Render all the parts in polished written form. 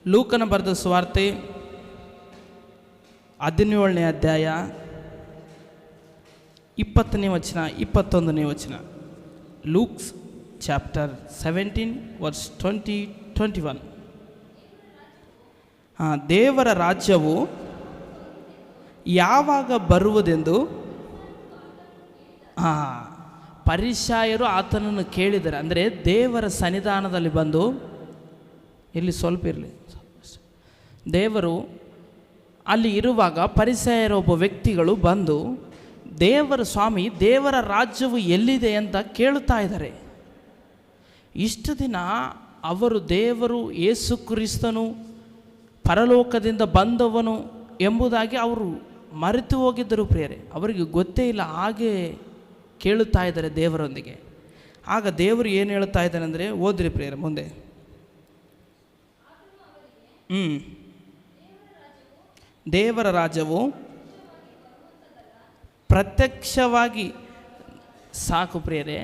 ಲೂಕನ ಬರೆದ ಸುವಾರ್ತೆ 17ನೇ ಅಧ್ಯಾಯ 20ನೇ ವಚನ 21ನೇ ವಚನ. Luke's chapter 17 verse 20-21. ದೇವರ ರಾಜ್ಯವು ಯಾವಾಗ ಬರುವುದೆಂದು ಪರಿಸಾಯರು ಆತನನ್ನು ಕೇಳಿದರೆ, ಅಂದರೆ ದೇವರ ಸನ್ನಿಧಾನದಲ್ಲಿ ಬಂದು, ಇಲ್ಲಿ ಸ್ವಲ್ಪ ಇರಲಿ, ದೇವರು ಅಲ್ಲಿ ಇರುವಾಗ ಪರಿಸಾಯರ ಒಬ್ಬ ವ್ಯಕ್ತಿಗಳು ಬಂದು ಸ್ವಾಮಿ ದೇವರ ರಾಜ್ಯವು ಎಲ್ಲಿದೆ ಅಂತ ಕೇಳುತ್ತಾ ಇದ್ದಾರೆ. ಇಷ್ಟು ದಿನ ದೇವರು ಯೇಸು ಕ್ರಿಸ್ತನು ಪರಲೋಕದಿಂದ ಬಂದವನು ಎಂಬುದಾಗಿ ಅವರು ಮರೆತು ಹೋಗಿದ್ದರು ಪ್ರಿಯರೇ. ಅವರಿಗೆ ಗೊತ್ತೇ ಇಲ್ಲ, ಹಾಗೆ ಕೇಳುತ್ತಾ ಇದ್ದಾರೆ ದೇವರೊಂದಿಗೆ. ಆಗ ದೇವರು ಏನು ಹೇಳ್ತಾ ಇದ್ದಾನೆ ಅಂದರೆ, ಓದ್ರಿ ಪ್ರಿಯರೇ ಮುಂದೆ. ದೇವರ ರಾಜ್ಯವು ಪ್ರತ್ಯಕ್ಷವಾಗಿ, ಸಾಕು ಪ್ರಿಯರೇ,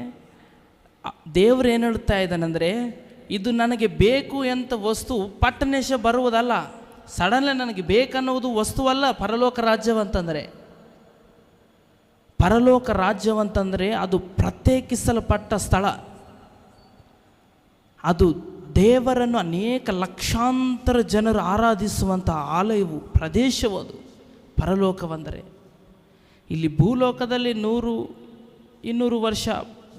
ದೇವರು ಏನು ಹೇಳ್ತಾ ಇದ್ದಾನೆಂದರೆ, ಇದು ನನಗೆ ಬೇಕು ಅಂತ ವಸ್ತು ಪಟ್ಟನೇಶ ಬರುವುದಲ್ಲ, ಸಡನ್ಲಿ ನನಗೆ ಬೇಕನ್ನುವುದು ವಸ್ತುವಲ್ಲ. ಪರಲೋಕ ರಾಜ್ಯವಂತಂದರೆ, ಪರಲೋಕ ರಾಜ್ಯವಂತಂದರೆ ಅದು ಪ್ರತ್ಯೇಕಿಸಲ್ಪಟ್ಟ ಸ್ಥಳ. ಅದು ದೇವರನ್ನು ಅನೇಕ ಲಕ್ಷಾಂತರ ಜನರು ಆರಾಧಿಸುವಂಥ ಆಲಯವು, ಪ್ರದೇಶವು ಅದು ಪರಲೋಕವಂದರೆ. ಇಲ್ಲಿ ಭೂಲೋಕದಲ್ಲಿ 100-200 ವರ್ಷ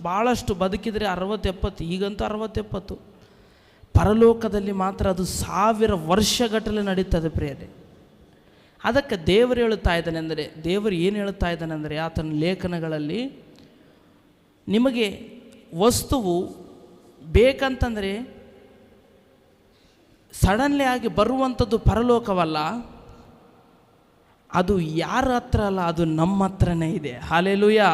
ಭಾಳಷ್ಟು ಬದುಕಿದರೆ 60-70, ಈಗಂತೂ 60-70. ಪರಲೋಕದಲ್ಲಿ ಮಾತ್ರ ಅದು 1000 ವರ್ಷಗಟ್ಟಲೆ ನಡೀತದೆ ಪ್ರಿಯರೇ. ಅದಕ್ಕೆ ದೇವರು ಹೇಳುತ್ತಾ ಇದ್ದಾನೆ ಅಂದರೆ, ದೇವರು ಏನು ಹೇಳುತ್ತಾ ಇದ್ದಾನೆ ಅಂದರೆ, ಆತನ ಲೇಖನಗಳಲ್ಲಿ, ನಿಮಗೆ ವಸ್ತುವು ಬೇಕಂತಂದರೆ ಸಡನ್ಲಿ ಆಗಿ ಬರುವಂಥದ್ದು ಪರಲೋಕವಲ್ಲ, ಅದು ಯಾರ ಹತ್ರ ಅಲ್ಲ, ಅದು ನಮ್ಮ ಹತ್ರನೇ ಇದೆ. ಹಲ್ಲೆಲೂಯಾ.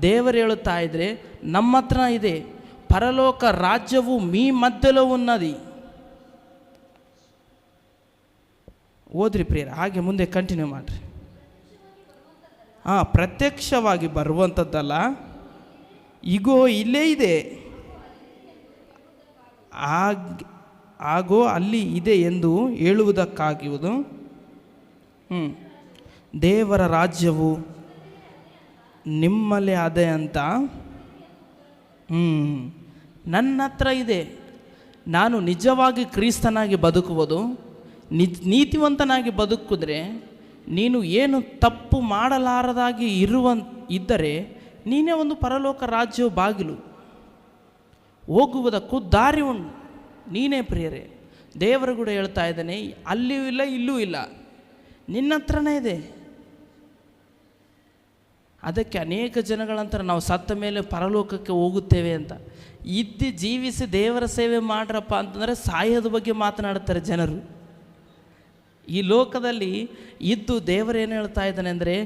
ದೇವರು ಹೇಳುತ್ತಾ ಇದ್ದರೆ ನಮ್ಮ ಹತ್ರ ಇದೆ. పరలోక రాజ్యವು మీ మధ్యలో ఉన్నది. ಓದ್ರಿ ಪ್ರಿಯರ, ಹಾಗೆ ಮುಂದೆ ಕಂಟಿನ್ಯೂ ಮಾಡಿರಿ. ಪ್ರತ್ಯಕ್ಷವಾಗಿ ಬರುವಂಥದ್ದಲ್ಲ, ಈಗೋ ಇಲ್ಲೇ ಇದೆ, ಆಗೋ ಅಲ್ಲಿ ಇದೆ ಎಂದು ಹೇಳುವುದಕ್ಕಾಗುವುದು. ದೇವರ ರಾಜ್ಯವು ನಿಮ್ಮಲ್ಲೇ ಅದೇ ಅಂತ ನನ್ನ ಹತ್ರ ಇದೆ. ನಾನು ನಿಜವಾಗಿ ಕ್ರಿಸ್ತನಾಗಿ ಬದುಕುವುದು, ನೀತಿವಂತನಾಗಿ ಬದುಕಿದ್ರೆ, ನೀನು ಏನು ತಪ್ಪು ಮಾಡಲಾರದಾಗಿ ಇದ್ದರೆ ನೀನೇ ಒಂದು ಪರಲೋಕ ರಾಜ್ಯವು ಬಾಗಿಲು, ಹೋಗುವುದಕ್ಕೂ ದಾರಿ ಉಂಟು, ನೀನೇ ಪ್ರಿಯರೇ. ದೇವರು ಕೂಡ ಹೇಳ್ತಾ ಇದ್ದಾನೆ, ಅಲ್ಲಿಯೂ ಇಲ್ಲ ಇಲ್ಲೂ ಇಲ್ಲ, ನಿನ್ನ ಹತ್ರನೇ ಇದೆ. ಅದಕ್ಕೆ ಅನೇಕ ಜನಗಳಂತಾರೆ ನಾವು ಸತ್ತ ಮೇಲೆ ಪರಲೋಕಕ್ಕೆ ಹೋಗುತ್ತೇವೆ ಅಂತ. ಜೀವಿಸಿ ದೇವರ ಸೇವೆ ಮಾಡ್ರಪ್ಪ ಅಂತಂದರೆ ಸಾಯೋದ ಬಗ್ಗೆ ಮಾತನಾಡ್ತಾರೆ ಜನರು. ಈ ಲೋಕದಲ್ಲಿ ಇದ್ದು ದೇವರೇನು ಹೇಳ್ತಾ ಇದ್ದಾನೆ ಅಂದರೆ,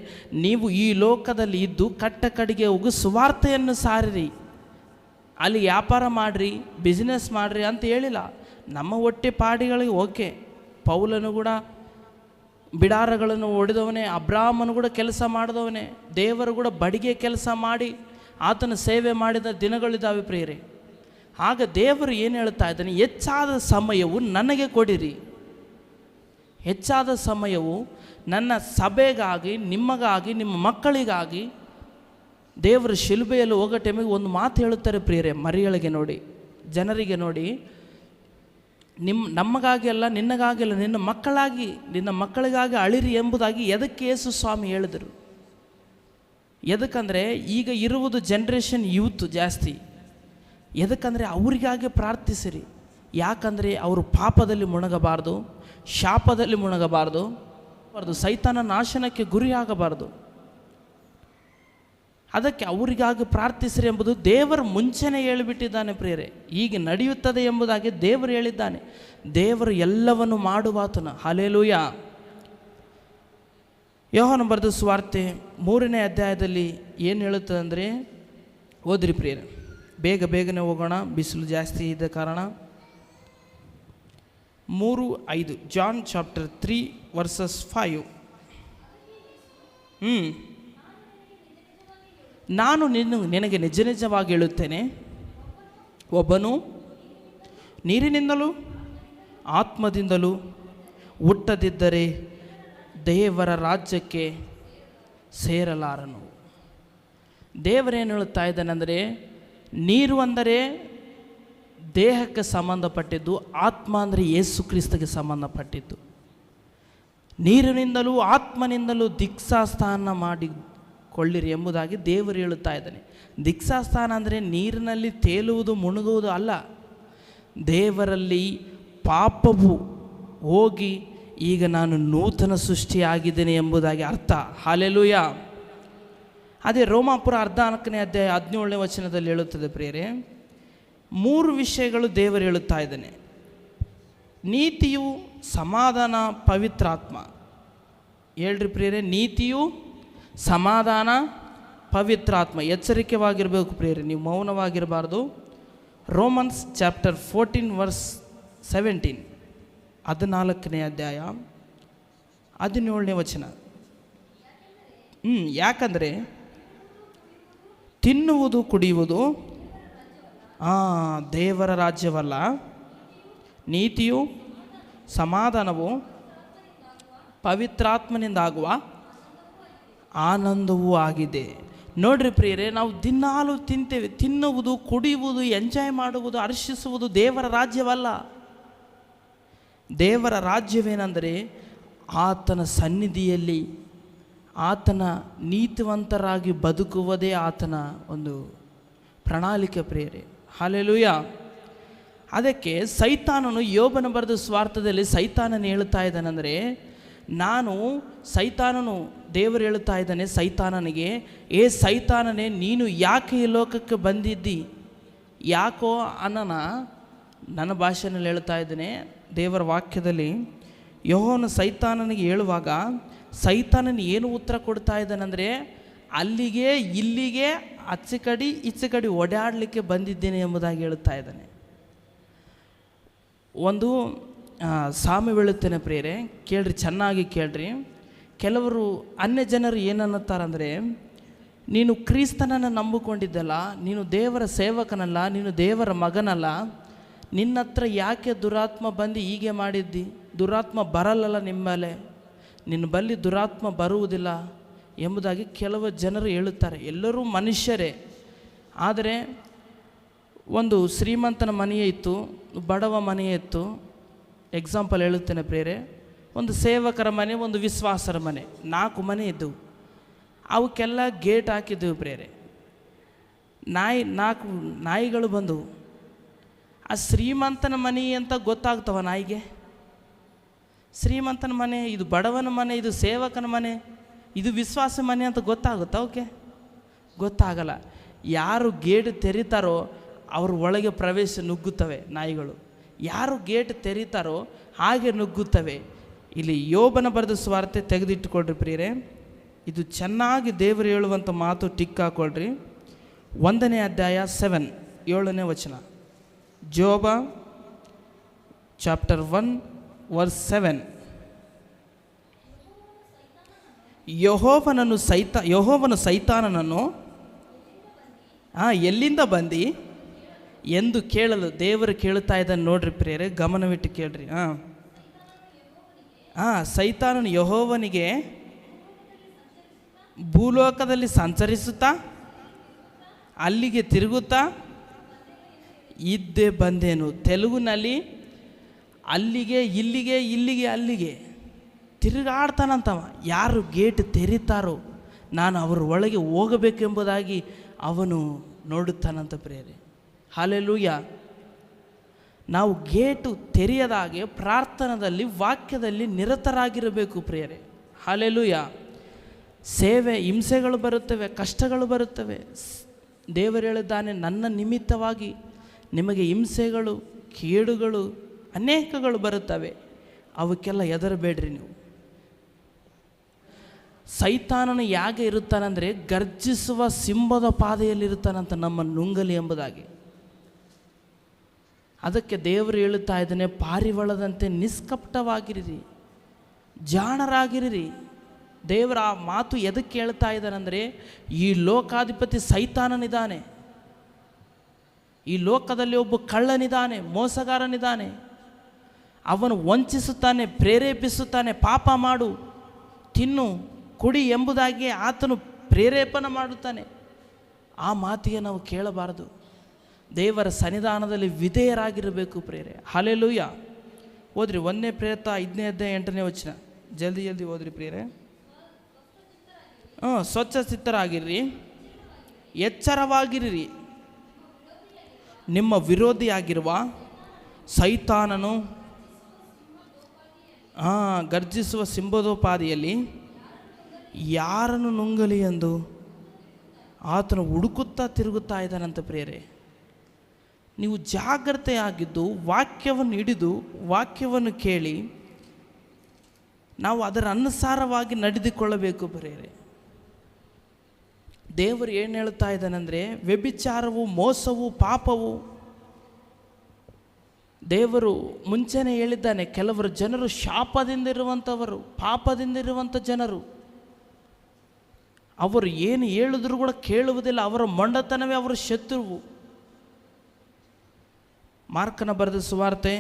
ನೀವು ಈ ಲೋಕದಲ್ಲಿ ಇದ್ದು ಕಟ್ಟ ಕಡೆಗೆ ಹೋಗಿ ಸುವಾರ್ತೆಯನ್ನು ಸಾರಿರಿ, ಅಲ್ಲಿ ವ್ಯಾಪಾರ ಮಾಡಿರಿ, ಬಿಸ್ನೆಸ್ ಮಾಡಿರಿ ಅಂತ ಹೇಳಿಲ್ಲ. ನಮ್ಮ ಹೊಟ್ಟೆ ಪಾಡಿಗಳಿಗೆ ಓಕೆ. ಪೌಲನು ಕೂಡ ಬಿಡಾರಗಳನ್ನು ಹೊಡೆದವನೇ, ಅಬ್ರಾಹ್ಮನು ಕೂಡ ಕೆಲಸ ಮಾಡಿದವನೇ, ದೇವರು ಕೂಡ ಬಡಿಗೆ ಕೆಲಸ ಮಾಡಿ ಆತನ ಸೇವೆ ಮಾಡಿದ ದಿನಗಳಿದ್ದಾವೆ ಪ್ರಿಯರೇ. ಆಗ ದೇವರು ಏನು ಹೇಳ್ತಾ ಇದ್ದಾನೆ, ಹೆಚ್ಚಾದ ಸಮಯವು ನನಗೆ ಕೊಡಿರಿ. ಹೆಚ್ಚಾದ ಸಮಯವು ನನ್ನ ಸಭೆಗಾಗಿ, ನಿಮಗಾಗಿ, ನಿಮ್ಮ ಮಕ್ಕಳಿಗಾಗಿ. ದೇವರು ಶಿಲುಬೆಯಲ್ಲಿ ಹೋಗೋ ಟೈಮಿಗೆ ಒಂದು ಮಾತು ಹೇಳುತ್ತಾರೆ ಪ್ರಿಯರೇ, ಮರಿಗಳಿಗೆ ನೋಡಿ, ಜನರಿಗೆ ನೋಡಿ, ನಮಗಾಗಿ ಅಲ್ಲ, ನಿನ್ನಗಾಗಿ ಅಲ್ಲ, ನಿನ್ನ ಮಕ್ಕಳಿಗಾಗಿ ಅಳಿರಿ ಎಂಬುದಾಗಿ ಎದಕ್ಕೆ ಯೇಸು ಸ್ವಾಮಿ ಹೇಳಿದರು. ಎದಕ್ಕಂದರೆ ಈಗ ಇರುವುದು ಜನ್ರೇಷನ್ ಯೂತ್ ಜಾಸ್ತಿ. ಎದಕ್ಕಂದರೆ ಅವರಿಗಾಗಿ ಪ್ರಾರ್ಥಿಸಿರಿ. ಯಾಕಂದರೆ ಅವರು ಪಾಪದಲ್ಲಿ ಮುಣಗಬಾರ್ದು, ಶಾಪದಲ್ಲಿ ಮುಣಗಬಾರ್ದು, ಸೈತಾನ ನಾಶನಕ್ಕೆ ಗುರಿಯಾಗಬಾರ್ದು. ಅದಕ್ಕೆ ಅವರಿಗಾಗಿ ಪ್ರಾರ್ಥಿಸಿರಿ ಎಂಬುದು ದೇವರು ಮುಂಚೆನೇ ಹೇಳಿಬಿಟ್ಟಿದ್ದಾನೆ ಪ್ರಿಯರೇ. ಈಗ ನಡೆಯುತ್ತದೆ ಎಂಬುದಾಗಿ ದೇವರು ಹೇಳಿದ್ದಾನೆ. ದೇವರು ಎಲ್ಲವನ್ನು ಮಾಡುವಾತನ. ಹಲ್ಲೆಲೂಯಾ. ಯೋಹಾನ ಬರೆದ ಸುವಾರ್ತೆ 3ನೇ ಅಧ್ಯಾಯದಲ್ಲಿ ಏನು ಹೇಳುತ್ತದೆ ಅಂದರೆ, ಓದ್ರಿ ಪ್ರಿಯರೇ, ಬೇಗನೆ ಹೋಗೋಣ, ಬಿಸಿಲು ಜಾಸ್ತಿ ಇದ್ದ ಕಾರಣ. 3:5 ಜಾನ್ ಚಾಪ್ಟರ್ 3 ವರ್ಸಸ್ 5. ನಾನು ನಿನಗೆ ನಿಜವಾಗಿ ಹೇಳುತ್ತೇನೆ, ಒಬ್ಬನು ನೀರಿನಿಂದಲೂ ಆತ್ಮದಿಂದಲೂ ಹುಟ್ಟದಿದ್ದರೆ ದೇವರ ರಾಜ್ಯಕ್ಕೆ ಸೇರಲಾರನು. ದೇವರೇನು ಹೇಳುತ್ತಾ ಇದ್ದಾನೆಂದರೆ, ನೀರು ಅಂದರೆ ದೇಹಕ್ಕೆ ಸಂಬಂಧಪಟ್ಟಿದ್ದು, ಆತ್ಮ ಅಂದರೆ ಯೇಸು ಕ್ರಿಸ್ತಗೆ ಸಂಬಂಧಪಟ್ಟಿದ್ದು. ನೀರಿನಿಂದಲೂ ಆತ್ಮನಿಂದಲೂ ದೀಕ್ಷಾಸ್ನಾನ ಮಾಡಿಕೊಳ್ಳಿರಿ ಎಂಬುದಾಗಿ ದೇವರು ಹೇಳುತ್ತಾ ಇದ್ದಾನೆ. ದೀಕ್ಷಾಸ್ನಾನ ಅಂದರೆ ನೀರಿನಲ್ಲಿ ತೇಲುವುದು, ಮುಳುಗುವುದು ಅಲ್ಲ. ದೇವರಲ್ಲಿ ಪಾಪವು ಹೋಗಿ ಈಗ ನಾನು ನೂತನ ಸೃಷ್ಟಿಯಾಗಿದ್ದೇನೆ ಎಂಬುದಾಗಿ ಅರ್ಥ. ಹಲ್ಲೆಲೂಯ. ಅದೇ ರೋಮಾಪುರ 14ನೇ ಅಧ್ಯಾಯ 17ನೇ ವಚನದಲ್ಲಿ ಹೇಳುತ್ತದೆ ಪ್ರಿಯರೇ, 3 ವಿಷಯಗಳು ದೇವರು ಹೇಳುತ್ತಾ ಇದ್ದಾನೆ. ನೀತಿಯು, ಸಮಾಧಾನ, ಪವಿತ್ರಾತ್ಮ. ಹೇಳ್ರಿ ಪ್ರಿಯರೇ, ನೀತಿಯು, ಸಮಾಧಾನ, ಪವಿತ್ರಾತ್ಮ. ಎಚ್ಚರಿಕೆವಾಗಿರಬೇಕು ಪ್ರಿಯರೇ, ನೀವು ಮೌನವಾಗಿರಬಾರ್ದು. ರೋಮನ್ಸ್ ಚಾಪ್ಟರ್ 14 ವರ್ಸ್ 17, 14ನೇ ಅಧ್ಯಾಯ 17ನೇ ವಚನ. ಯಾಕಂದರೆ ತಿನ್ನುವುದು ಕುಡಿಯುವುದು ದೇವರ ರಾಜ್ಯವಲ್ಲ, ನೀತಿಯು, ಸಮಾಧಾನವು ಪವಿತ್ರಾತ್ಮನಿಂದಾಗುವ ಆನಂದವೂ ಆಗಿದೆ. ನೋಡ್ರಿ ಪ್ರಿಯರೇ, ನಾವು ದಿನಾಲು ತಿಂತೇವೆ. ತಿನ್ನುವುದು, ಕುಡಿಯುವುದು, ಎಂಜಾಯ್ ಮಾಡುವುದು, ಹರ್ಷಿಸುವುದು ದೇವರ ರಾಜ್ಯವಲ್ಲ. ದೇವರ ರಾಜ್ಯವೇನೆಂದರೆ ಆತನ ಸನ್ನಿಧಿಯಲ್ಲಿ ಆತನ ನೀತಿವಂತರಾಗಿ ಬದುಕುವುದೇ ಆತನ ಒಂದು ಪ್ರಣಾಳಿಕೆ ಪ್ರಿಯರೇ. ಹಲ್ಲೆಲೂಯ. ಅದಕ್ಕೆ ಸೈತಾನನು, ಯೋಬನ ಬರೆದ ಸ್ವಾರ್ಥದಲ್ಲಿ ಸೈತಾನನು ಹೇಳ್ತಾ ಇದ್ದಾನೆಂದರೆ, ಸೈತಾನನು ದೇವರು ಹೇಳ್ತಾ ಇದ್ದಾನೆ ಸೈತಾನನಿಗೆ, ಏ ಸೈತಾನನೇ, ನೀನು ಯಾಕೆ ಈ ಲೋಕಕ್ಕೆ ಬಂದಿದ್ದಿ? ಯಾಕೋ ಅನ್ನನ ನನ್ನ ಭಾಷೆಯಲ್ಲಿ ಹೇಳ್ತಾ ಇದ್ದೇನೆ. ದೇವರ ವಾಕ್ಯದಲ್ಲಿ ಯೆಹೋವನು ಸೈತಾನನಿಗೆ ಹೇಳುವಾಗ ಸೈತಾನನ ಏನು ಉತ್ತರ ಕೊಡ್ತಾ ಇದ್ದಾನೆಂದರೆ, ಅಲ್ಲಿಗೆ ಇಲ್ಲಿಗೆ ಆಚೆ ಕಡೆ ಈಚೆ ಕಡೆ ಓಡಾಡಲಿಕ್ಕೆ ಬಂದಿದ್ದೇನೆ ಎಂಬುದಾಗಿ ಹೇಳುತ್ತಾ ಇದ್ದಾನೆ. ಒಂದು ಸಾಮೆ ಹೇಳುತ್ತೇನೆ ಪ್ರಿಯರೇ, ಕೇಳ್ರಿ, ಚೆನ್ನಾಗಿ ಕೇಳ್ರಿ. ಕೆಲವರು ಅನ್ಯ ಜನರು ಏನನ್ನುತ್ತಾರಂದರೆ, ನೀನು ಕ್ರಿಸ್ತನನ್ನು ನಂಬಿಕೊಂಡಿದ್ದಲ್ಲ, ನೀನು ದೇವರ ಸೇವಕನಲ್ಲ, ನೀನು ದೇವರ ಮಗನಲ್ಲ, ನಿನ್ನ ಹತ್ರ ಯಾಕೆ ದುರಾತ್ಮ ಬಂದು ಹೀಗೆ ಮಾಡಿದ್ದಿ? ದುರಾತ್ಮ ಬರಲ್ಲಲ್ಲ ನಿಮ್ಮ ಮೇಲೆ, ನಿನ್ನ ಬಳಿ ದುರಾತ್ಮ ಬರುವುದಿಲ್ಲ ಎಂಬುದಾಗಿ ಕೆಲವು ಜನರು ಹೇಳುತ್ತಾರೆ. ಎಲ್ಲರೂ ಮನುಷ್ಯರೇ. ಆದರೆ ಒಂದು ಶ್ರೀಮಂತನ ಮನೆಯೇ ಇತ್ತು, ಬಡವ ಮನೆಯೇ ಇತ್ತು. ಎಕ್ಸಾಂಪಲ್ ಹೇಳುತ್ತೇನೆ ಪ್ರಿಯರೇ, ಒಂದು ಸೇವಕರ ಮನೆ, ಒಂದು ವಿಶ್ವಾಸರ ಮನೆ, 4 ಮನೆ ಇದ್ದವು. ಅವಕ್ಕೆಲ್ಲ ಗೇಟ್ ಹಾಕಿದ್ದೆವು ಪ್ರಿಯರೇ. 4 ನಾಯಿಗಳು ಬಂದವು. ಆ ಶ್ರೀಮಂತನ ಮನೆ ಅಂತ ಗೊತ್ತಾಗ್ತವ ನಾಯಿಗೆ? ಶ್ರೀಮಂತನ ಮನೆ, ಇದು ಬಡವನ ಮನೆ, ಇದು ಸೇವಕನ ಮನೆ, ಇದು ವಿಶ್ವಾಸ ಮನೆ ಅಂತ ಗೊತ್ತಾಗುತ್ತಾ? ಓಕೆ, ಗೊತ್ತಾಗಲ್ಲ. ಯಾರು ಗೇಟ್ ತೆರೀತಾರೋ ಅವ್ರ ಒಳಗೆ ಪ್ರವೇಶ ನುಗ್ಗುತ್ತವೆ ನಾಯಿಗಳು. ಯಾರು ಗೇಟ್ ತೆರೀತಾರೋ ಹಾಗೆ ನುಗ್ಗುತ್ತವೆ. ಇಲ್ಲಿ ಯೋಬನ ಬರೆದ ಸ್ವಾರ್ಥ ತೆಗೆದಿಟ್ಟುಕೊಳ್ರಿ ಪ್ರಿಯರೇ, ಇದು ಚೆನ್ನಾಗಿ ದೇವರು ಹೇಳುವಂಥ ಮಾತು ಟಿಕ್ ಹಾಕೊಳ್ರಿ. 1ನೇ ಅಧ್ಯಾಯ 7, 7ನೇ ವಚನ. ಜೋಬ ಚಾಪ್ಟರ್ 1 ವರ್ಸ್ 7. ಯೆಹೋವನು ಸೈತಾನನನ್ನು ಎಲ್ಲಿಂದ ಬಂದು ಎಂದು ಕೇಳಲು ದೇವರು ಕೇಳುತ್ತಾ ಇದ್ದಾನೆ. ನೋಡ್ರಿ ಪ್ರಿಯರೇ, ಗಮನವಿಟ್ಟು ಕೇಳ್ರಿ. ಸೈತಾನನು ಯೆಹೋವನಿಗೆ ಭೂಲೋಕದಲ್ಲಿ ಸಂಚರಿಸುತ್ತಾ ಅಲ್ಲಿಗೆ ತಿರುಗುತ್ತಾ ಇದ್ದೇ ಬಂದೇನು. ತೆಲುಗಿನಲ್ಲಿ ಅಲ್ಲಿಗೆ ಇಲ್ಲಿಗೆ ಇಲ್ಲಿಗೆ ಅಲ್ಲಿಗೆ ತಿರುಗಾಡ್ತಾನಂತವ. ಯಾರು ಗೇಟ್ ತೆರೀತಾರೋ ನಾನು ಅವರ ಒಳಗೆ ಹೋಗಬೇಕೆಂಬುದಾಗಿ ಅವನು ನೋಡುತ್ತಾನಂತ ಪ್ರಿಯರೇ. ಹಲ್ಲೆಲೂಯ. ನಾವು ಗೇಟು ತೆರೆಯದಾಗೆ ಪ್ರಾರ್ಥನದಲ್ಲಿ, ವಾಕ್ಯದಲ್ಲಿ ನಿರತರಾಗಿರಬೇಕು ಪ್ರಿಯರೇ. ಹಲ್ಲೆಲೂಯ. ಸೇವೆ, ಹಿಂಸೆಗಳು ಬರುತ್ತವೆ, ಕಷ್ಟಗಳು ಬರುತ್ತವೆ. ದೇವರು ಹೇಳಿದ್ದಾನೆ, ನನ್ನ ನಿಮಿತ್ತವಾಗಿ ನಿಮಗೆ ಹಿಂಸೆಗಳು, ಕೇಡುಗಳು ಅನೇಕಗಳು ಬರುತ್ತವೆ, ಅವಕ್ಕೆಲ್ಲ ಹೆದರಬೇಡ್ರಿ ನೀವು. ಸೈತಾನನು ಯಾಕೆ ಇರುತ್ತಾನೆಂದರೆ ಗರ್ಜಿಸುವ ಸಿಂಹದ ಪಾದೆಯಲ್ಲಿರುತ್ತಾನಂತ ನಮ್ಮನ್ನು ನುಂಗಲಿ ಎಂಬುದಾಗಿ. ಅದಕ್ಕೆ ದೇವರು ಹೇಳುತ್ತಾ ಇದ್ದಾನೆ, ಪಾರಿವಾಳದಂತೆ ನಿಷ್ಕಪಟವಾಗಿರಿ, ಜಾಣರಾಗಿರಿ. ದೇವರ ಆ ಮಾತು ಎದಕ್ಕೆ ಹೇಳ್ತಾ ಇದ್ದಾನೆಂದರೆ, ಈ ಲೋಕಾಧಿಪತಿ ಸೈತಾನನಿದ್ದಾನೆ, ಈ ಲೋಕದಲ್ಲಿ ಒಬ್ಬ ಕಳ್ಳನಿದ್ದಾನೆ, ಮೋಸಗಾರನಿದ್ದಾನೆ. ಅವನು ವಂಚಿಸುತ್ತಾನೆ, ಪ್ರೇರೇಪಿಸುತ್ತಾನೆ, ಪಾಪ ಮಾಡು, ತಿನ್ನು, ಕುಡಿ ಎಂಬುದಾಗಿ ಆತನು ಪ್ರೇರೇಪಣೆ ಮಾಡುತ್ತಾನೆ. ಆ ಮಾತಿಗೆ ನಾವು ಕೇಳಬಾರದು. ದೇವರ ಸನ್ನಿಧಾನದಲ್ಲಿ ವಿಧೇಯರಾಗಿರಬೇಕು ಪ್ರೇರೆ. ಹಲ್ಲೆಲೂಯಾ. ಓದ್ರಿ 1 ಪ್ರೇರಿತ 5ನೇ ಅಧ್ಯಾಯ 8ನೇ ವಚನ. ಜಲ್ದಿ ಓದ್ರಿ ಪ್ರಿಯರೇ. ಸ್ವಚ್ಛ ಚಿತ್ತರಾಗಿರ್ರಿ, ಎಚ್ಚರವಾಗಿರ್ರಿ. ನಿಮ್ಮ ವಿರೋಧಿಯಾಗಿರುವ ಸೈತಾನನು ಗರ್ಜಿಸುವ ಸಿಂಹದೋಪಾದಿಯಲ್ಲಿ ಯಾರನ್ನು ನುಂಗಲಿ ಎಂದು ಆತನು ಹುಡುಕುತ್ತಾ ತಿರುಗುತ್ತಾ ಇದ್ದಾನಂತ ಪ್ರಿಯರೇ. ನೀವು ಜಾಗ್ರತೆಯಾಗಿದ್ದು ವಾಕ್ಯವನ್ನು ಹಿಡಿದು ವಾಕ್ಯವನ್ನು ಕೇಳಿ ನಾವು ಅದರ ಅನುಸಾರವಾಗಿ ನಡೆದುಕೊಳ್ಳಬೇಕು ಪ್ರಿಯರೇ. ದೇವರು ಏನು ಹೇಳ್ತಾ ಇದ್ದಾನೆಂದರೆ, ವ್ಯಭಿಚಾರವು, ಮೋಸವು, ಪಾಪವು, ದೇವರು ಮುಂಚೆನೇ ಹೇಳಿದ್ದಾನೆ. ಕೆಲವರು ಜನರು ಶಾಪದಿಂದ ಇರುವಂಥವರು, ಪಾಪದಿಂದ ಇರುವಂಥ ಜನರು, ಅವರು ಏನು ಹೇಳಿದ್ರು ಕೂಡ ಕೇಳುವುದಿಲ್ಲ. ಅವರ ಮೊಂಡತನವೇ ಅವರ ಶತ್ರುವು. ಮಾರ್ಕನ ಬರೆದ ಸುವಾರ್ತೆ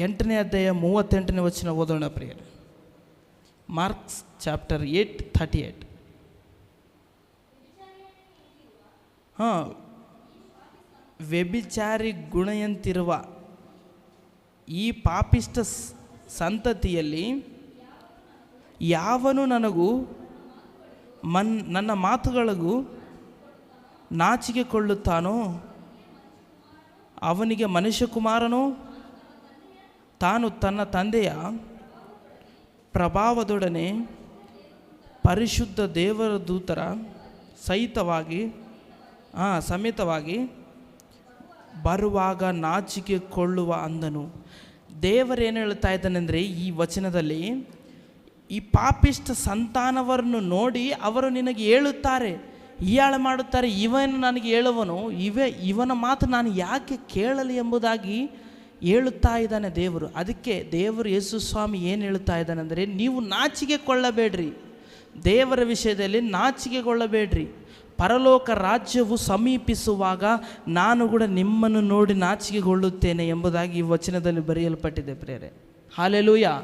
8ನೇ ಅಧ್ಯಾಯ 38ನೇ ವಚನ ಓದೋಣ ಪ್ರಿಯರೇ. Marks chapter 8:38. ವ್ಯಭಿಚಾರಿ ಗುಣೆಯಂತಿರುವ ಈ ಪಾಪಿಷ್ಟ ಸಂತತಿಯಲ್ಲಿ ಯಾವನು ನನಗೂ ನನ್ನ ಮಾತುಗಳಿಗೂ ನಾಚಿಕೆ ಕೊಳ್ಳುತ್ತಾನೋ ಅವನಿಗೆ ಮನುಷ್ಯಕುಮಾರನು ತಾನು ತನ್ನ ತಂದೆಯ ಪ್ರಭಾವದೊಡನೆ ಪರಿಶುದ್ಧ ದೇವರ ದೂತರ ಸಮೇತವಾಗಿ ಬರುವಾಗ ನಾಚಿಕೆ ಕೊಳ್ಳುವ ಅಂದನು. ದೇವರೇನು ಹೇಳ್ತಾ ಇದ್ದಾನೆಂದರೆ, ಈ ವಚನದಲ್ಲಿ ಈ ಪಾಪಿಷ್ಟ ಸಂತಾನವರನ್ನು ನೋಡಿ ಅವರು ನಿನಗೆ ಹೇಳುತ್ತಾರೆ, ಹೀಯಾಳ ಮಾಡುತ್ತಾರೆ, ಇವನು ನನಗೆ ಹೇಳುವನು, ಇವನ ಮಾತು ನಾನು ಯಾಕೆ ಕೇಳಲಿ ಎಂಬುದಾಗಿ ಹೇಳುತ್ತಾ ಇದ್ದಾನೆ ದೇವರು. ಅದಕ್ಕೆ ದೇವರು ಯೇಸು ಸ್ವಾಮಿ ಏನು ಹೇಳ್ತಾ ಇದ್ದಾನೆಂದರೆ, ನೀವು ನಾಚಿಕೆ ಕೊಳ್ಳಬೇಡ್ರಿ, ದೇವರ ವಿಷಯದಲ್ಲಿ ನಾಚಿಕೆಗೊಳ್ಳಬೇಡ್ರಿ. ಪರಲೋಕ ರಾಜ್ಯವು ಸಮೀಪಿಸುವಾಗ ನಾನು ಕೂಡ ನಿಮ್ಮನ್ನು ನೋಡಿ ನಾಚಿಕೆಗೊಳ್ಳುತ್ತೇನೆ ಎಂಬುದಾಗಿ ಈ ವಚನದಲ್ಲಿ ಬರೆಯಲ್ಪಟ್ಟಿದೆ ಪ್ರಿಯರೇ. ಹಲ್ಲೆಲೂಯಾ.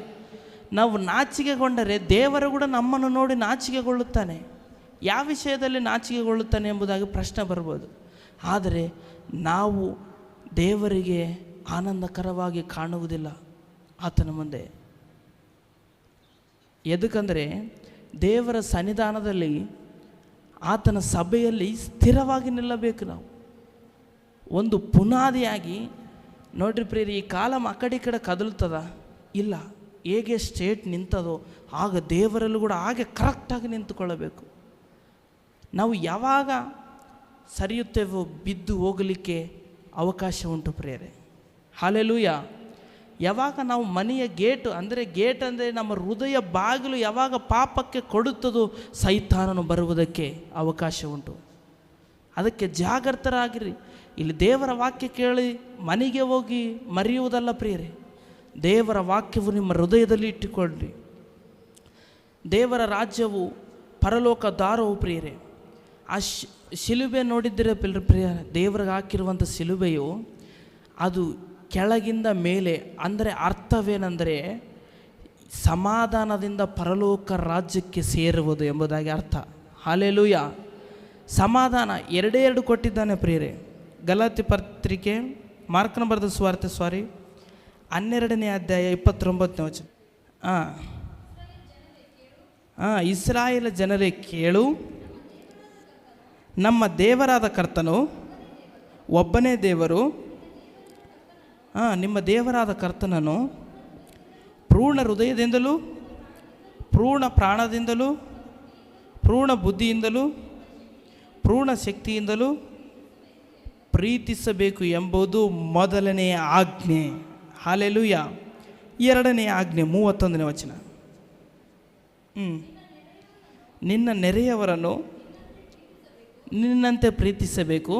ನಾವು ನಾಚಿಕೆಗೊಂಡರೆ ದೇವರು ಕೂಡ ನಮ್ಮನ್ನು ನೋಡಿ ನಾಚಿಕೆಗೊಳ್ಳುತ್ತಾನೆ. ಯಾವ ವಿಷಯದಲ್ಲಿ ನಾಚಿಕೆಗೊಳ್ಳುತ್ತಾನೆ ಎಂಬುದಾಗಿ ಪ್ರಶ್ನೆ ಬರ್ಬೋದು. ಆದರೆ ನಾವು ದೇವರಿಗೆ ಆನಂದಕರವಾಗಿ ಕಾಣುವುದಿಲ್ಲ ಆತನ ಮುಂದೆ. ಎದಕ್ಕಂದರೆ ದೇವರ ಸನ್ನಿಧಾನದಲ್ಲಿ ಆತನ ಸಭೆಯಲ್ಲಿ ಸ್ಥಿರವಾಗಿ ನಿಲ್ಲಬೇಕು. ನಾವು ಒಂದು ಪುನಾದಿಯಾಗಿ ನೋಡ್ರಿ ಪ್ರಿಯರಿ, ಈ ಕಾಲಮ್ ಆ ಕಡೆ ಈ ಕಡೆ ಕದಲ್ತದ ಇಲ್ಲ. ಹೇಗೆ ಸ್ಟೇಟ್ ನಿಂತದೋ ಆಗ ದೇವರಲ್ಲೂ ಕೂಡ ಹಾಗೆ ಕರೆಕ್ಟಾಗಿ ನಿಂತುಕೊಳ್ಳಬೇಕು. ನಾವು ಯಾವಾಗ ಸರಿಯುತ್ತೇವೋ ಬಿದ್ದು ಹೋಗಲಿಕ್ಕೆ ಅವಕಾಶ ಉಂಟು ಪ್ರಿಯರೇ. ಹಲ್ಲೆಲೂಯಾ. ಯಾವಾಗ ನಾವು ಮನೆಯ ಗೇಟ್ ಅಂದರೆ ನಮ್ಮ ಹೃದಯ ಬಾಗಿಲು ಯಾವಾಗ ಪಾಪಕ್ಕೆ ಕೊಡುತ್ತದೋ ಸೈತಾನನು ಬರುವುದಕ್ಕೆ ಅವಕಾಶ ಉಂಟು. ಅದಕ್ಕೆ ಜಾಗೃತರಾಗಿರಿ. ಇಲ್ಲಿ ದೇವರ ವಾಕ್ಯ ಕೇಳಿ ಮನೆಗೆ ಹೋಗಿ ಮರೆಯುವುದಲ್ಲ ಪ್ರಿಯರೇ. ದೇವರ ವಾಕ್ಯವು ನಿಮ್ಮ ಹೃದಯದಲ್ಲಿ ಇಟ್ಟುಕೊಳ್ಳಿ. ದೇವರ ರಾಜ್ಯವು ಪರಲೋಕ ದಾರವು ಪ್ರಿಯರೇ. ಆ ಶಿಲುಬೆ ನೋಡಿದ್ದರೆ ಪ್ರಿಯ, ದೇವರಿಗೆ ಹಾಕಿರುವಂಥ ಶಿಲುಬೆಯು ಅದು ಕೆಳಗಿಂದ ಮೇಲೆ, ಅಂದರೆ ಅರ್ಥವೇನೆಂದರೆ ಸಮಾಧಾನದಿಂದ ಪರಲೋಕ ರಾಜ್ಯಕ್ಕೆ ಸೇರುವುದು ಎಂಬುದಾಗಿ ಅರ್ಥ. ಹಲ್ಲೆಲೂಯಾ. ಸಮಾಧಾನ ಎರಡೇ ಕೊಟ್ಟಿದ್ದಾನೆ ಪ್ರಿಯರೇ. ಗಲಾತಿ ಪತ್ರಿಕೆ, ಮಾರ್ಕನ ಬರೆದ ಸುವಾರ್ತೆ 12ನೇ ಅಧ್ಯಾಯ 29ನೇ ವಚನ. ಇಸ್ರಾಯೇಲ್ ಜನರೇ ಕೇಳು, ನಮ್ಮ ದೇವರಾದ ಕರ್ತನು ಒಬ್ಬನೇ ದೇವರು. ನಿಮ್ಮ ದೇವರಾದ ಕರ್ತನನ್ನು ಪೂರ್ಣ ಹೃದಯದಿಂದಲೂ, ಪೂರ್ಣ ಪ್ರಾಣದಿಂದಲೂ, ಪೂರ್ಣ ಬುದ್ಧಿಯಿಂದಲೂ, ಪೂರ್ಣ ಶಕ್ತಿಯಿಂದಲೂ ಪ್ರೀತಿಸಬೇಕು ಎಂಬುದು ಮೊದಲನೆಯ ಆಜ್ಞೆ. ಹಲ್ಲೆಲೂಯಾ. ಎರಡನೆಯ ಆಜ್ಞೆ 31ನೇ ವಚನ. ನಿನ್ನ ನೆರೆಯವರನ್ನು ನಿನ್ನಂತೆ ಪ್ರೀತಿಸಬೇಕು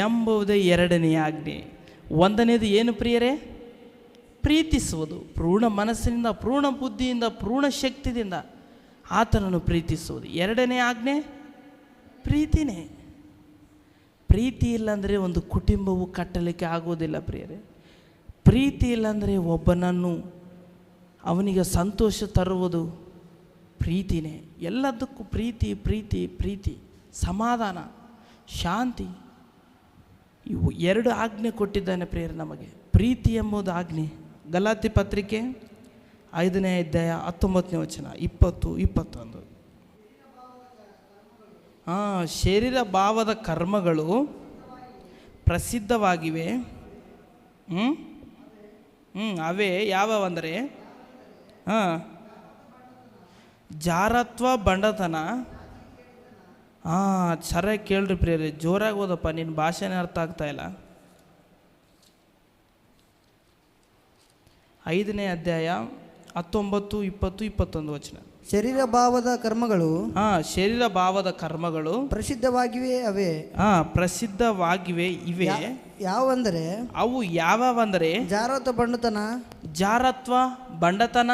ಎಂಬುದೇ ಎರಡನೆಯ ಆಜ್ಞೆ. ಒಂದನೇದು ಏನು ಪ್ರಿಯರೇ? ಪ್ರೀತಿಸುವುದು. ಪೂರ್ಣ ಮನಸ್ಸಿನಿಂದ, ಪೂರ್ಣ ಬುದ್ಧಿಯಿಂದ, ಪೂರ್ಣ ಶಕ್ತಿಯಿಂದ ಆತನನ್ನು ಪ್ರೀತಿಸುವುದು. ಎರಡನೇ ಆಜ್ಞೆ ಪ್ರೀತಿನೇ. ಪ್ರೀತಿ ಇಲ್ಲಾಂದರೆ ಒಂದು ಕುಟುಂಬವು ಕಟ್ಟಲಿಕ್ಕೆ ಆಗುವುದಿಲ್ಲ ಪ್ರಿಯರೇ. ಪ್ರೀತಿ ಇಲ್ಲಾಂದರೆ ಒಬ್ಬನನ್ನು ಅವನಿಗೆ ಸಂತೋಷ ತರುವುದು ಪ್ರೀತಿನೇ. ಎಲ್ಲದಕ್ಕೂ ಪ್ರೀತಿ ಪ್ರೀತಿ ಪ್ರೀತಿ, ಸಮಾಧಾನ, ಶಾಂತಿ, ಇವು 2 ಆಜ್ಞೆ ಕೊಟ್ಟಿದ್ದಾನೆ ಪ್ರಿಯರೇ ನಮಗೆ. ಪ್ರೀತಿ ಎಂಬುದು ಆಜ್ಞೆ. ಗಲಾತಿ ಪತ್ರಿಕೆ 5ನೇ ಅಧ್ಯಾಯ 19ನೇ ವಚನ, 20, 21. ಶರೀರ ಭಾವದ ಕರ್ಮಗಳು ಪ್ರಸಿದ್ಧವಾಗಿವೆ. ಅವೇ ಯಾವಂದರೆ ಜಾರತ್ವ, ಬಂಡತನ. ಸರಿಯಾಗಿ ಕೇಳ್ರಿ ಪ್ರಿಯರೇ, ಜೋರಾಗಿ ಓದಪ್ಪ, ನಿನ್ನ ಭಾಷೆನೇ ಅರ್ಥ ಆಗ್ತಾ ಇಲ್ಲ. 5ನೇ ಅಧ್ಯಾಯ 19, 20, 21 ವಚನ. ಶರೀರ ಭಾವದ ಕರ್ಮಗಳು ಶರೀರ ಭಾವದ ಕರ್ಮಗಳು ಪ್ರಸಿದ್ಧವಾಗಿವೆ. ಅವೇ ಪ್ರಸಿದ್ಧವಾಗಿವೆ ಇವೆ. ಯಾವಂದರೆ ಅವು ಯಾವಂದರೆ ಜಾರತ್ವ, ಬಂಡತನ,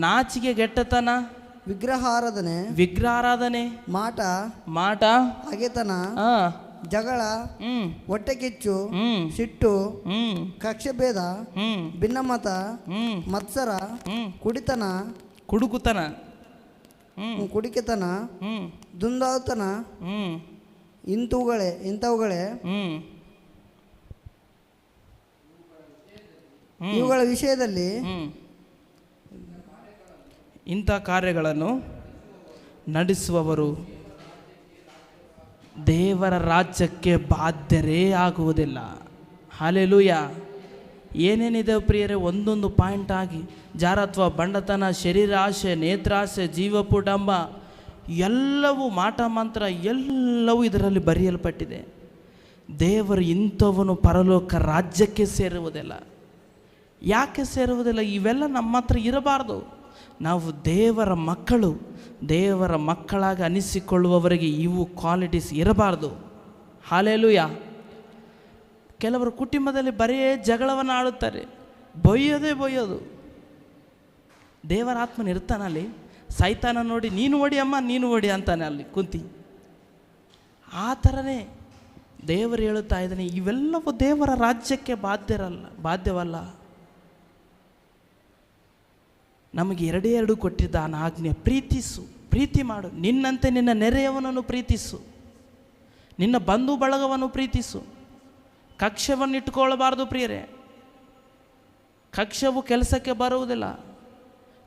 ನಾಚಿಕೆಗೆಟ್ಟತನ, ವಿಗ್ರಹಾರಾಧನೆ, ಮಾಟ, ಹಗೆತನ, ಜಗಳ, ಹೊಟ್ಟೆ ಕಿಚ್ಚು, ಸಿಟ್ಟು, ಕಕ್ಷಭೇದ, ಭಿನ್ನಮತ, ಮತ್ಸರ, ಕುಡಿಕೆತನ, ದುಂದಾತನ, ಇಂಥವುಗಳೇ ಇವುಗಳ ವಿಷಯದಲ್ಲಿ ಇಂಥ ಕಾರ್ಯಗಳನ್ನು ನಡೆಸುವವರು ದೇವರ ರಾಜ್ಯಕ್ಕೆ ಬಾಧ್ಯರೇ ಆಗುವುದಿಲ್ಲ. ಹಲ್ಲೆಲೂಯಾ. ಏನೇನಿದೆ ಪ್ರಿಯರೇ, ಒಂದೊಂದು ಪಾಯಿಂಟ್ ಆಗಿ ಜಾರತ್ವ, ಬಂಡತನ, ಶರೀರ ಆಸೆ, ನೇತ್ರಾಸೆ, ಜೀವಪುಡಂಬ, ಎಲ್ಲವೂ ಮಾಟ ಮಂತ್ರ, ಎಲ್ಲವೂ ಇದರಲ್ಲಿ ಬರೆಯಲ್ಪಟ್ಟಿದೆ. ದೇವರು ಇಂಥವನು ಪರಲೋಕ ರಾಜ್ಯಕ್ಕೆ ಸೇರುವುದಿಲ್ಲ. ಯಾಕೆ ಸೇರುವುದಿಲ್ಲ? ಇವೆಲ್ಲ ನಮ್ಮ ಹತ್ರ ಇರಬಾರ್ದು. ನಾವು ದೇವರ ಮಕ್ಕಳು, ದೇವರ ಮಕ್ಕಳಾಗಿ ಅನಿಸಿಕೊಳ್ಳುವವರಿಗೆ ಇವು ಕ್ವಾಲಿಟೀಸ್ ಇರಬಾರ್ದು. ಹಲ್ಲೆಲೂಯಾ. ಕೆಲವರು ಕುಟುಂಬದಲ್ಲಿ ಬರೀ ಜಗಳವನ್ನು ಆಡುತ್ತಾರೆ, ಬೊಯ್ಯೋದು. ದೇವರ ಆತ್ಮನ ಇರ್ತಾನಲ್ಲಿ, ಸೈತಾನ ನೋಡಿ ನೀನು ಓಡಿ ಅಮ್ಮ, ನೀನು ಓಡಿ ಅಂತಾನೆ ಅಲ್ಲಿ ಕುಂತಿ. ಆ ಥರನೇ ದೇವರು ಹೇಳುತ್ತಾ ಇದ್ದಾನೆ, ಇವೆಲ್ಲವೂ ದೇವರ ರಾಜ್ಯಕ್ಕೆ ಬಾಧ್ಯವಲ್ಲ. ನಮಗೆ 2 ಕೊಟ್ಟಿದ್ದಾನ ಆಜ್ಞೆ. ಪ್ರೀತಿ ಮಾಡು, ನಿನ್ನಂತೆ ನಿನ್ನ ನೆರೆಯವನನ್ನು ಪ್ರೀತಿಸು, ನಿನ್ನ ಬಂಧು ಬಳಗವನ್ನು ಪ್ರೀತಿಸು. ಕಕ್ಷವನ್ನು ಇಟ್ಟುಕೊಳ್ಳಬಾರ್ದು ಪ್ರಿಯರೇ. ಕಕ್ಷವು ಕೆಲಸಕ್ಕೆ ಬರುವುದಿಲ್ಲ.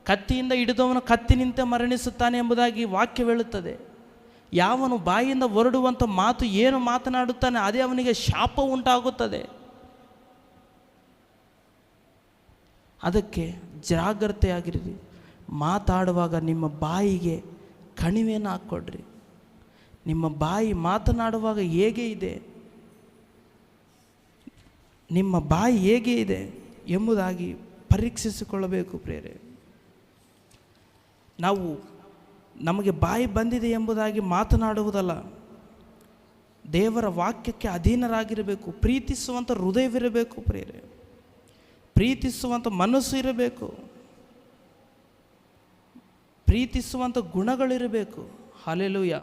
ಕತ್ತಿಯಿಂದ ಹಿಡಿದವನು ಕತ್ತಿನಿಂದ ಮರಣಿಸುತ್ತಾನೆ ಎಂಬುದಾಗಿ ವಾಕ್ಯ ಹೇಳುತ್ತದೆ. ಯಾವನು ಬಾಯಿಂದ ಹೊರಡುವಂಥ ಮಾತು ಏನು ಮಾತನಾಡುತ್ತಾನೆ ಅದೇ ಅವನಿಗೆ ಶಾಪ ಉಂಟಾಗುತ್ತದೆ. ಅದಕ್ಕೆ ಜಾಗ್ರತೆಯಾಗಿರಿ. ಮಾತಾಡುವಾಗ ನಿಮ್ಮ ಬಾಯಿಗೆ ಕಣಿವೆಯನ್ನು ಹಾಕ್ಕೊಡ್ರಿ. ನಿಮ್ಮ ಬಾಯಿ ಮಾತನಾಡುವಾಗ ಹೇಗೆ ಇದೆ, ನಿಮ್ಮ ಬಾಯಿ ಹೇಗೆ ಇದೆ ಎಂಬುದಾಗಿ ಪರೀಕ್ಷಿಸಿಕೊಳ್ಳಬೇಕು ಪ್ರಿಯರೇ. ನಮಗೆ ಬಾಯಿ ಬಂದಿದೆ ಎಂಬುದಾಗಿ ಮಾತನಾಡುವುದಲ್ಲ, ದೇವರ ವಾಕ್ಯಕ್ಕೆ ಅಧೀನರಾಗಿರಬೇಕು. ಪ್ರೀತಿಸುವಂಥ ಹೃದಯವಿರಬೇಕು ಪ್ರಿಯರೇ, ಪ್ರೀತಿಸುವಂಥ ಮನಸ್ಸು ಇರಬೇಕು, ಪ್ರೀತಿಸುವಂಥ ಗುಣಗಳಿರಬೇಕು. ಹಲ್ಲೆಲೂಯಾ.